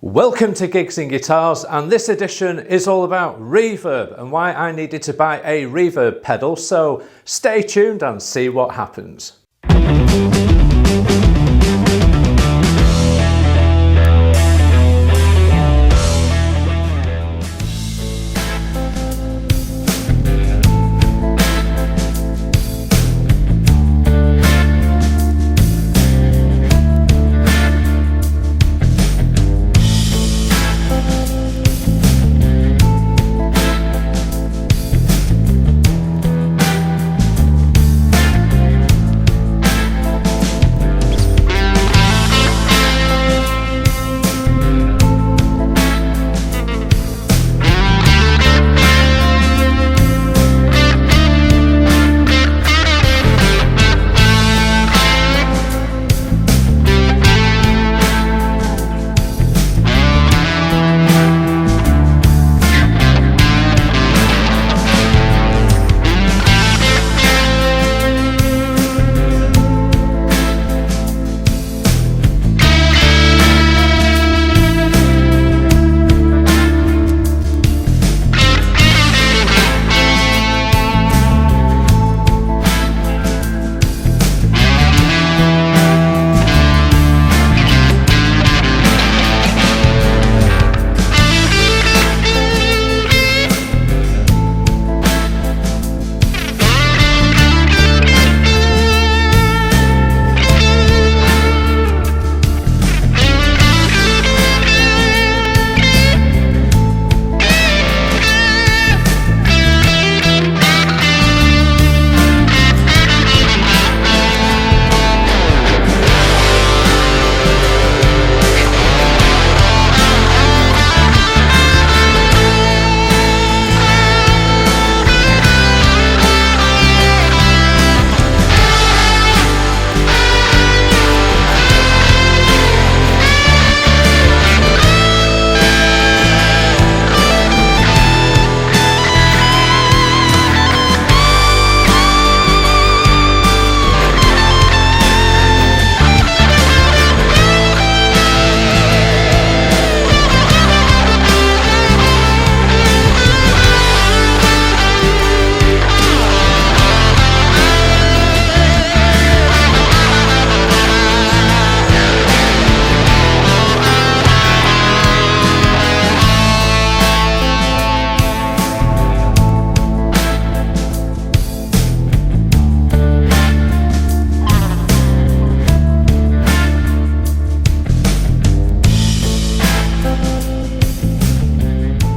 Welcome to Gigs and Guitars, and this edition is all about reverb and why I needed to buy a reverb pedal, so stay tuned and see what happens.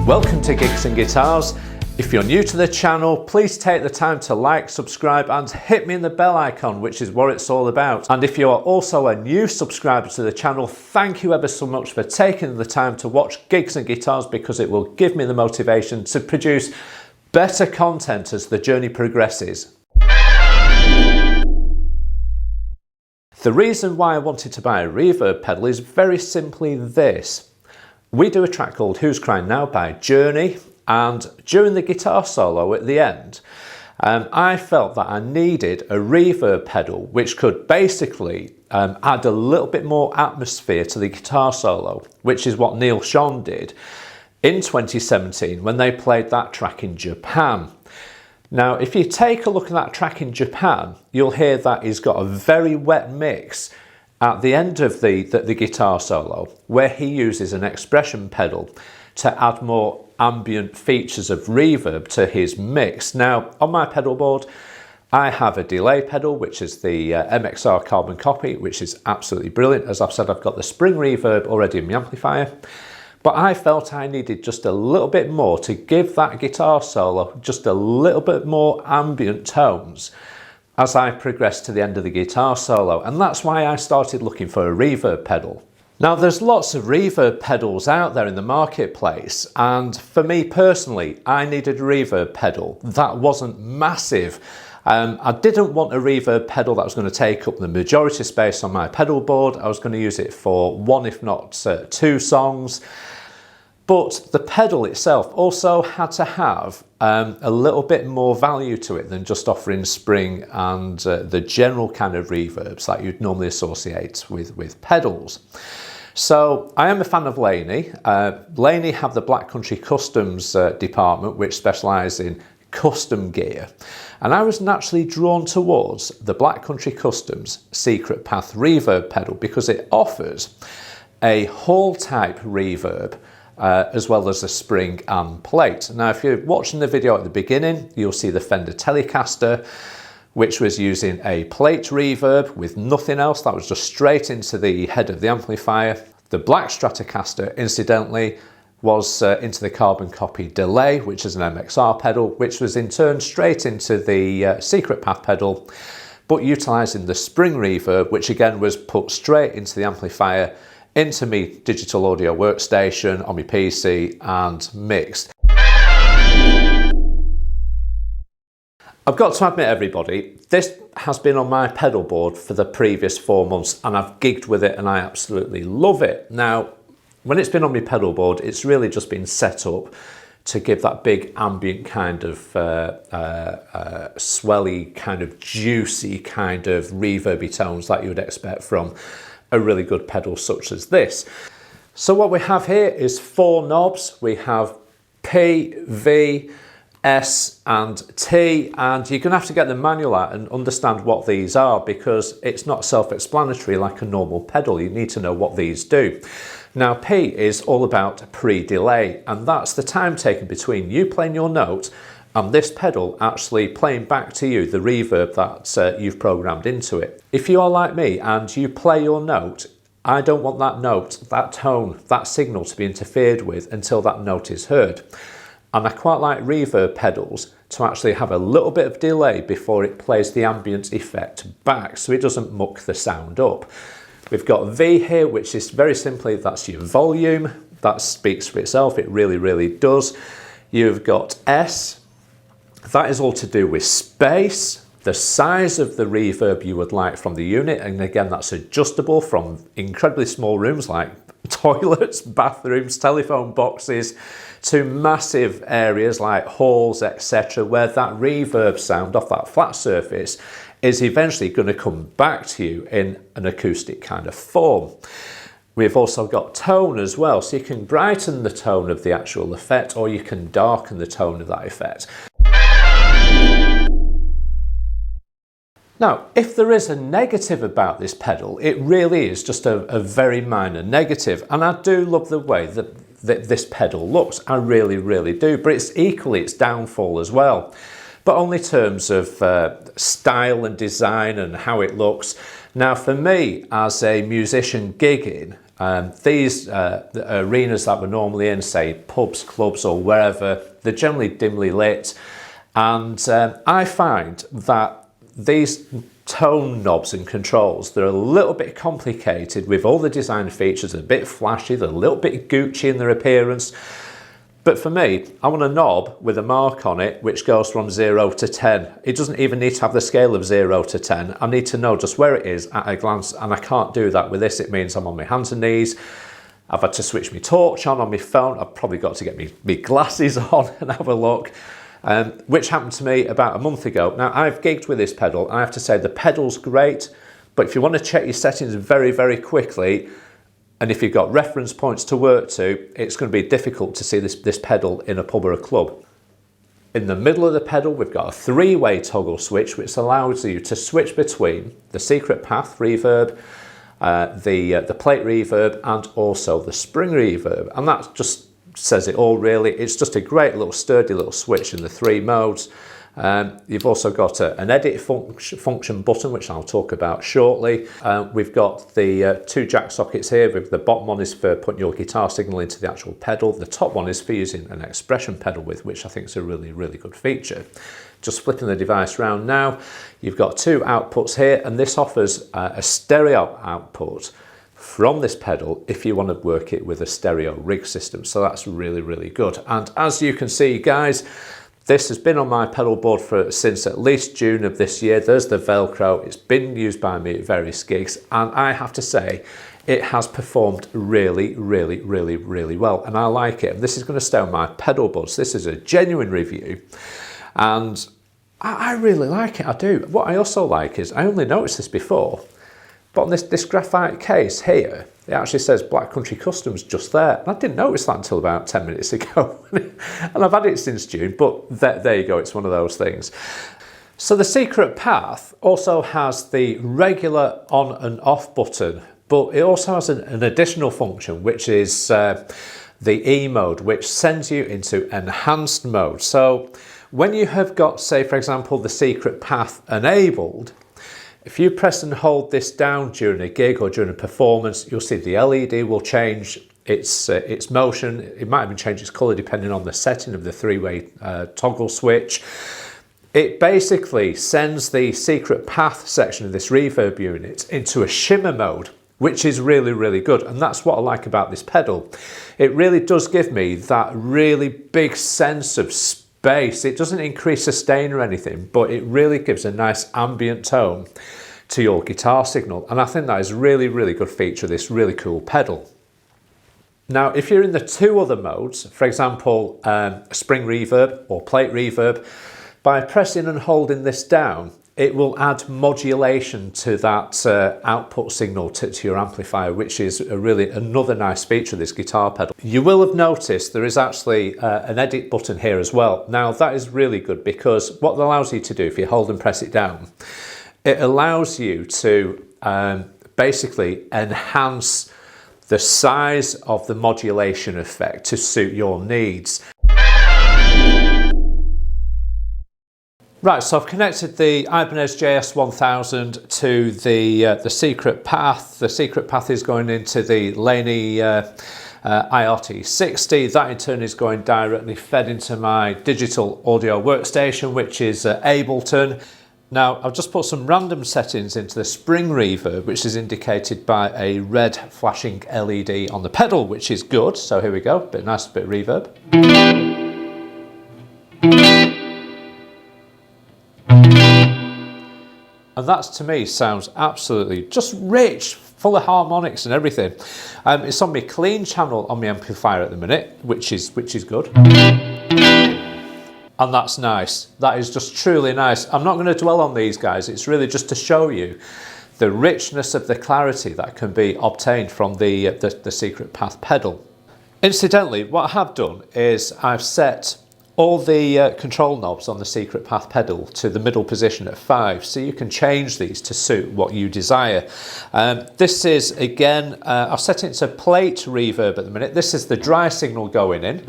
Welcome to Gigs and Guitars. If you're new to the channel, please take the time to like, subscribe and hit me in the bell icon, which is what it's all about. And if you are also a new subscriber to the channel, thank you ever so much for taking the time to watch Gigs and Guitars, because it will give me the motivation to produce better content as the journey progresses. The reason why I wanted to buy a reverb pedal is very simply this. We do a track called Who's Crying Now by Journey, and during the guitar solo at the end, I felt that I needed a reverb pedal which could basically add a little bit more atmosphere to the guitar solo, which is what Neil Schon did in 2017 when they played that track in Japan. Now, if you take a look at that track in Japan, you'll hear that he's got a very wet mix at the end of the guitar solo, where he uses an expression pedal to add more ambient features of reverb to his mix. Now, on my pedal board, I have a delay pedal, which is the MXR carbon copy, which is absolutely brilliant. As I've said, I've got the spring reverb already in my amplifier, but I felt I needed just a little bit more to give that guitar solo just a little bit more ambient tones as I progressed to the end of the guitar solo, and that's why I started looking for a reverb pedal. Now, there's lots of reverb pedals out there in the marketplace, and for me personally, I needed a reverb pedal that wasn't massive. I didn't want a reverb pedal that was going to take up the majority space on my pedal board. I was going to use it for one, if not two songs. But the pedal itself also had to have a little bit more value to it than just offering spring and the general kind of reverbs that you'd normally associate with pedals. So I am a fan of Laney. Laney have the Black Country Customs department, which specialise in custom gear. And I was naturally drawn towards the Black Country Customs Secret Path reverb pedal because it offers a Hall type reverb as well as a spring and plate. Now, if you're watching the video at the beginning, you'll see the Fender Telecaster, which was using a plate reverb with nothing else. That was just straight into the head of the amplifier. The Black Stratocaster, incidentally, was into the carbon copy delay, which is an MXR pedal, which was in turn straight into the Secret Path pedal, but utilising the spring reverb, which again was put straight into the amplifier, into my digital audio workstation on my PC and mixed. I've got to admit, everybody, this has been on my pedal board for the previous 4 months and I've gigged with it and I absolutely love it. Now, when it's been on my pedal board, it's really just been set up to give that big ambient kind of swelly, kind of juicy kind of reverby tones that you would expect from a really good pedal such as this. So what we have here is 4 knobs. We have P, V, S and T, and you're going to have to get the manual out and understand what these are because it's not self-explanatory like a normal pedal. You need to know what these do. Now, P is all about pre-delay, and that's the time taken between you playing your note and this pedal actually playing back to you the reverb that you've programmed into it. If you are like me and you play your note, I don't want that note, that tone, that signal to be interfered with until that note is heard. And I quite like reverb pedals to actually have a little bit of delay before it plays the ambient effect back so it doesn't muck the sound up. We've got V here, which is very simply, that's your volume. That speaks for itself, it really, really does. You've got S, that is all to do with space, the size of the reverb you would like from the unit, and again that's adjustable from incredibly small rooms like toilets, bathrooms, telephone boxes, to massive areas like halls, etc., where that reverb sound off that flat surface is eventually going to come back to you in an acoustic kind of form. We've also got tone as well, so you can brighten the tone of the actual effect or you can darken the tone of that effect. Now, if there is a negative about this pedal, it really is just a very minor negative, and I do love the way that this pedal looks. I really, really do, but it's equally its downfall as well. But only in terms of style and design and how it looks. Now, for me, as a musician gigging, these arenas that we're normally in, say pubs, clubs or wherever, they're generally dimly lit, and I find that these tone knobs and controls, they're a little bit complicated with all the design features, a bit flashy, they're a little bit Gucci in their appearance. But for me, I want a knob with a mark on it which goes from 0 to 10. It doesn't even need to have the scale of 0 to 10. I need to know just where it is at a glance, and I can't do that with this. It means I'm on my hands and knees. I've had to switch my torch on my phone. I've probably got to get my glasses on and have a look. Which happened to me about a month ago. Now, I've gigged with this pedal. I have to say the pedal's great, but if you want to check your settings very, very quickly, and if you've got reference points to work to, it's going to be difficult to see this pedal in a pub or a club. In the middle of the pedal, we've got a 3-way toggle switch, which allows you to switch between the Secret Path reverb, the plate reverb, and also the spring reverb. And that just says it all, really. It's just a great little sturdy little switch in the 3 modes. You've also got an edit function button, which I'll talk about shortly. We've got the 2 jack sockets here. The bottom one is for putting your guitar signal into the actual pedal. The top one is for using an expression pedal with, which I think is a really, really good feature. Just flipping the device around now, you've got 2 outputs here, and this offers a stereo output from this pedal if you want to work it with a stereo rig system. So that's really, really good. And as you can see, guys, this has been on my pedal board since at least June of this year. There's the Velcro. It's been used by me at various gigs, and I have to say it has performed really, really, really, really well, and I like it. This is going to stay on my pedal board. So this is a genuine review, and I really like it. I do. What I also like is, I only noticed this before, but on this graphite case here, it actually says Black Country Customs just there. And I didn't notice that until about 10 minutes ago. And I've had it since June, but there you go, it's one of those things. So the Secret Path also has the regular on and off button, but it also has an additional function, which is the E mode, which sends you into enhanced mode. So when you have got, say, for example, the Secret Path enabled, if you press and hold this down during a gig or during a performance, you'll see the LED will change its motion. It might even change its colour depending on the setting of the three-way toggle switch. It basically sends the Secret Path section of this reverb unit into a shimmer mode, which is really, really good. And that's what I like about this pedal. It really does give me that really big sense of space. It doesn't increase sustain or anything, but it really gives a nice ambient tone to your guitar signal. And I think that is a really, really good feature of this really cool pedal. Now, if you're in the two other modes, for example, spring reverb or plate reverb, by pressing and holding this down, it will add modulation to that output signal to your amplifier, which is really another nice feature of this guitar pedal. You will have noticed there is actually an edit button here as well. Now that is really good because what it allows you to do if you hold and press it down, it allows you to basically enhance the size of the modulation effect to suit your needs. Right, so I've connected the Ibanez JS1000 to the Secret Path. The Secret Path is going into the Laney IRT60. That in turn is going directly fed into my digital audio workstation, which is Ableton. Now, I've just put some random settings into the spring reverb, which is indicated by a red flashing LED on the pedal, which is good. So here we go, nice bit of reverb. And that to me sounds absolutely just rich, full of harmonics and everything. It's on my clean channel on my amplifier at the minute, which is good. And that's nice. That is just truly nice. I'm not going to dwell on these guys. It's really just to show you the richness of the clarity that can be obtained from the Secret Path pedal. Incidentally, what I have done is I've set all the control knobs on the Secret Path pedal to the middle position at 5, so you can change these to suit what you desire. This is, again, I've set it to plate reverb at the minute. This is the dry signal going in.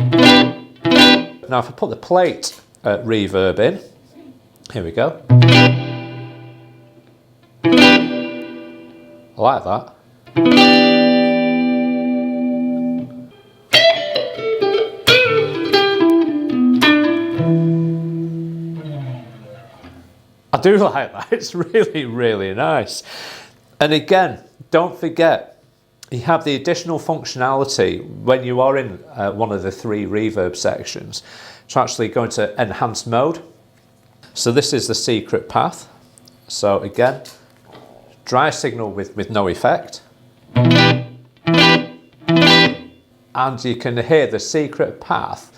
Now if I put the plate reverb in, here we go. I like that. I do like that, it's really, really nice. And again, don't forget, you have the additional functionality when you are in one of the 3 reverb sections to actually go into enhanced mode. So this is the Secret Path. So again, dry signal with no effect. And you can hear the Secret Path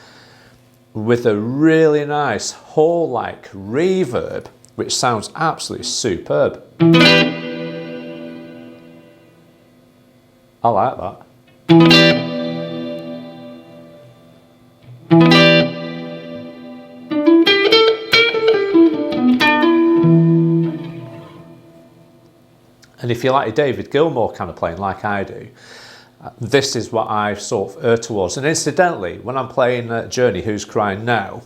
with a really nice hall-like reverb, which sounds absolutely superb. I like that. And if you like a David Gilmour kind of playing like I do, this is what I sort of err towards. And incidentally, when I'm playing Journey, Who's Crying Now,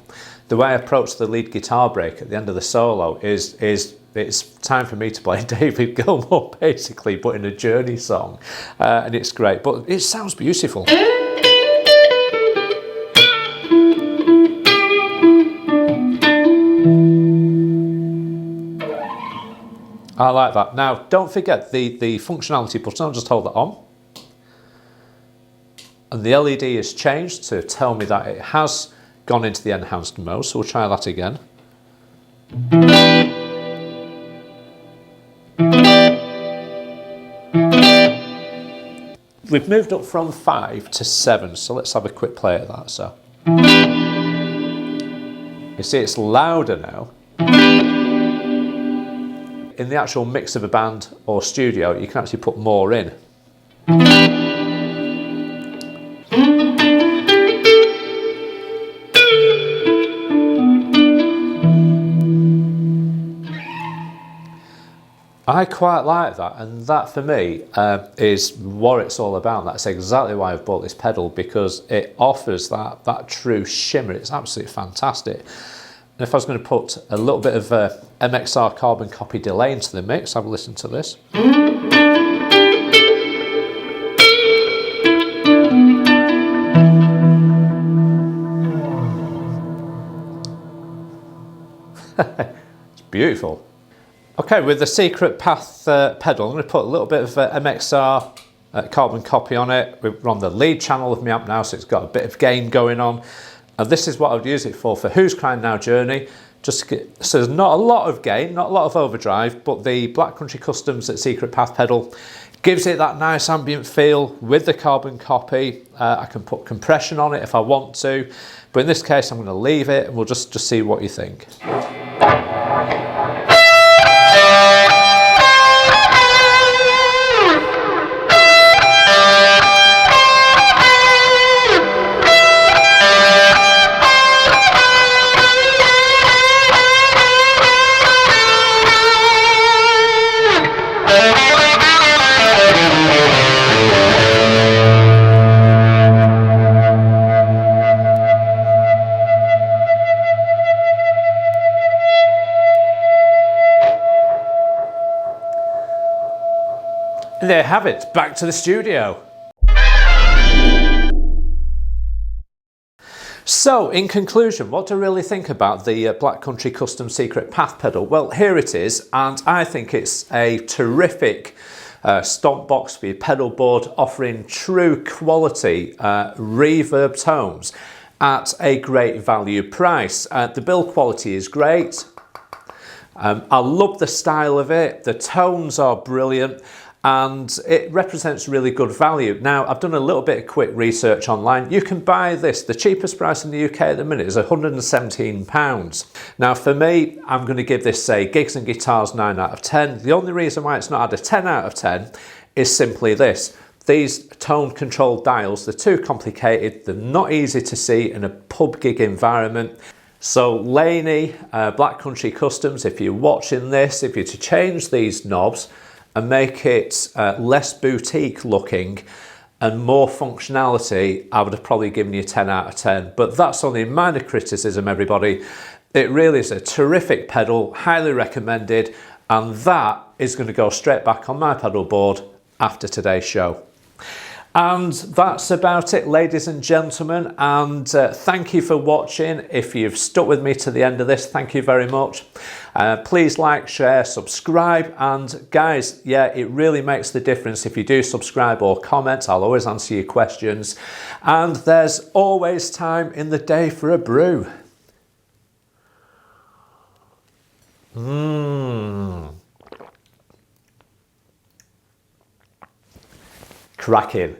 the way I approach the lead guitar break at the end of the solo is it's time for me to play David Gilmour, basically, but in a Journey song. And it's great, but it sounds beautiful. I like that. Now, don't forget the functionality button. I'll just hold that on. And the LED is changed to tell me that it has gone into the enhanced mode, so we'll try that again. We've moved up from 5 to 7, so let's have a quick play at that. So you see it's louder now. In the actual mix of a band or studio, you can actually put more in. I quite like that, and that for me is what it's all about. That's exactly why I've bought this pedal, because it offers that true shimmer. It's absolutely fantastic. And if I was going to put a little bit of MXR carbon copy delay into the mix, have a listen to this. It's beautiful. Okay, with the Secret Path pedal, I'm going to put a little bit of MXR carbon copy on it. We're on the lead channel of my amp now, so it's got a bit of gain going on. And this is what I would use it for Who's Crying Now Journey. So there's not a lot of gain, not a lot of overdrive, but the Black Country Customs at Secret Path pedal gives it that nice ambient feel with the carbon copy. I can put compression on it if I want to, but in this case I'm going to leave it and we'll just see what you think. There you have it, back to the studio. So, in conclusion, what do I really think about the Black Country Custom Secret Path pedal? Well, here it is, and I think it's a terrific stomp box for your pedal board, offering true quality reverb tones at a great value price. The build quality is great. I love the style of it. The tones are brilliant. And it represents really good value. Now, I've done a little bit of quick research online. You can buy this. The cheapest price in the UK at the minute is £117. Now, for me, I'm going to give this a Gigs and Guitars 9 out of 10. The only reason why it's not had a 10 out of 10 is simply this. These tone control dials, they're too complicated. They're not easy to see in a pub gig environment. So Laney, Black Country Customs, if you're watching this, if you're to change these knobs and make it less boutique looking and more functionality, I would have probably given you 10 out of 10. But that's only minor criticism, everybody. It really is a terrific pedal, highly recommended, and that is going to go straight back on my pedal board after today's show. And that's about it, ladies and gentlemen, and thank you for watching. If you've stuck with me to the end of this, thank you very much. Please like, share, subscribe, and guys, yeah, it really makes the difference if you do subscribe or comment. I'll always answer your questions, and there's always time in the day for a brew. Cracking.